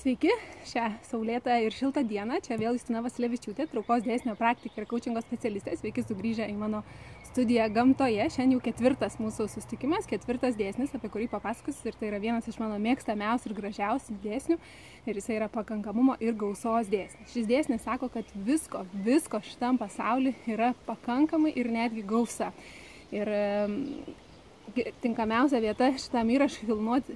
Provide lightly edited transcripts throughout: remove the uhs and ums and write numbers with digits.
Sveiki, šią saulėtą ir šiltą dieną. Čia vėl Justina Vasilevičiūtė, traukos dėsnio praktikė ir kaučingo specialistė. Sveiki sugrįžę į mano studiją gamtoje. Šiandien jau ketvirtas mūsų susitikimas, ketvirtas dėsnis, apie kurį papasakosiu. Ir tai yra vienas iš mano mėgstamiausių ir gražiausių dėsnių. Ir jisai yra pakankamumo ir gausos dėsnis. Šis dėsnis sako, kad visko šitam pasauliu yra pakankamai ir netgi gausa. Ir tinkamiausia vieta šitam įrašui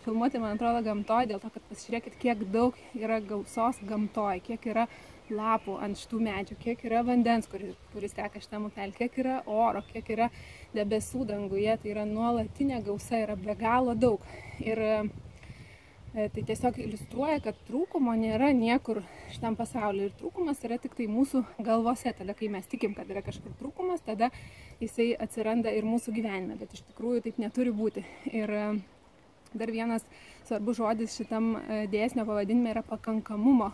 filmuoti, man atrodo, gamtoje, dėl to, kad pasižiūrėkit, kiek daug yra gausos gamtoje, kiek yra lapų ant šitų medžių, kiek yra vandens, kuris teka šitam upelį, kiek yra oro, kiek yra debesų danguje, tai yra nuolatinė gausa, yra be galo daug. Ir tai tiesiog iliustruoja, kad trūkumo nėra niekur šitam pasauliu ir trūkumas yra tik tai mūsų galvose. Tada, kai mes tikim, kad yra kažkur trūkumas, tada jisai atsiranda ir mūsų gyvenime, bet iš tikrųjų taip neturi būti. Ir dar vienas svarbus žodis šitam dėsnio pavadinime yra pakankamumo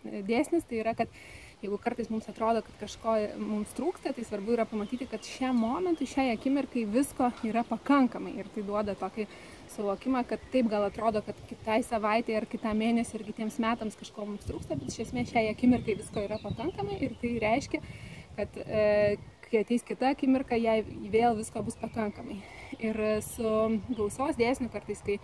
dėsnis. Tai yra, kad jeigu kartais mums atrodo, kad kažko mums trūksta, tai svarbu yra pamatyti, kad šiam momentui, šiai akimirkai visko yra pakankamai. Ir tai duoda tokį suvokimą, kad taip gal atrodo, kad kitai savaitė ar kitam mėnesį ir kitiems metams kažko mums trūksta, bet iš esmės šiai akimirkai visko yra pakankamai ir tai reiškia, kad kai ateis kita akimirka, jai vėl visko bus pakankamai. Ir su gausos dėsniu kartais, kai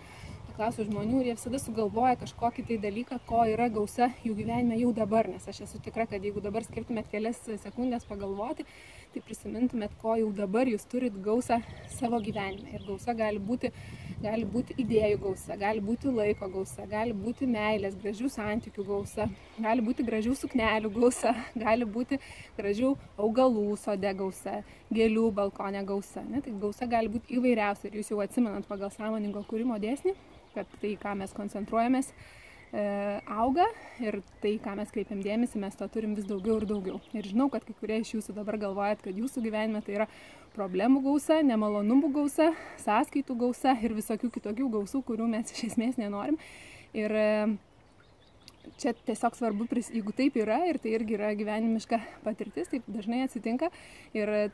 paklausiu žmonių, ir jie visada sugalvoja kažkokį tai dalyką, ko yra gausa jų gyvenime jau dabar, nes aš esu tikra, kad jeigu dabar skirtumėt kelias sekundės pagalvoti, tai prisimintumėt, ko jau dabar jūs turit gausą savo gyvenime. Ir gausa gali būti idėjų gausa, gali būti laiko gausa, gali būti meilės, gražių santykių gausa, gali būti gražių suknelių gausa, gali būti gražių augalų sode gausa, gėlių balkone gausa. Tai gausa gali būti įvairiausia ir jūs jau atsimenat pagal sąmoningo kūrimo dėsnį, kad tai, ką mes koncentruojamės, auga ir tai, ką mes kreipiam dėmesį, mes to turim vis daugiau ir daugiau. Ir žinau, kad kai kurie iš jūsų dabar galvojat, kad jūsų gyvenime tai yra problemų gausa, nemalonumų gausa, sąskaitų gausa ir visokių kitokių gausų, kurių mes iš esmės nenorim. Ir čia tiesiog svarbu, jeigu taip yra ir tai irgi yra gyvenimiška patirtis, taip dažnai atsitinka. Ir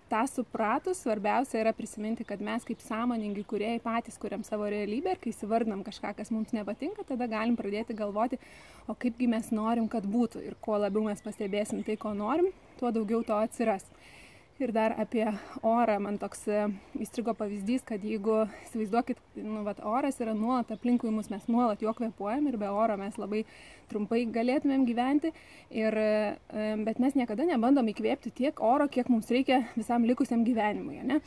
tą supratus, svarbiausia yra prisiminti, kad mes kaip sąmoningi kūrėjai patys kuriam savo realybę ir kai įsivardinam kažką, kas mums nepatinka, tada galim pradėti galvoti, o kaipgi mes norim, kad būtų. Ir kuo labiau mes pastebėsim tai, ko norim, tuo daugiau to atsiras. Ir dar apie orą man toks įstrigo pavyzdys, kad jeigu įsivaizduokit, oras yra nuolat aplinkui mus, mes nuolat jo kvėpuojam ir be oro mes labai trumpai galėtumėm gyventi, bet mes niekada nebandom įkvėpti tiek oro, kiek mums reikia visam likusiam gyvenimui, ne?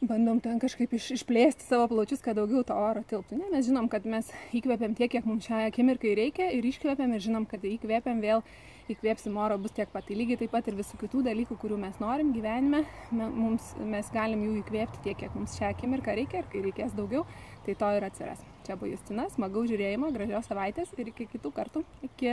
Bandom ten kažkaip išplėsti savo plaučius, kad daugiau to oro tilptų. Ne, mes žinom, kad mes įkvėpiam tiek, kiek mums šią akimirkai reikia ir iškvėpiam ir žinom, kad įkvėpiam vėl įkvėpsim oro bus tiek pat. Tai lygiai taip pat ir visų kitų dalykų, kurių mes norim gyvenime, mes galim jų įkvėpti tiek, kiek mums šią akimirką reikia ir kai reikės daugiau, tai to ir atsiras. Čia buvo Justina, smagaus žiūrėjimo, gražios savaitės ir iki kitų kartų. Iki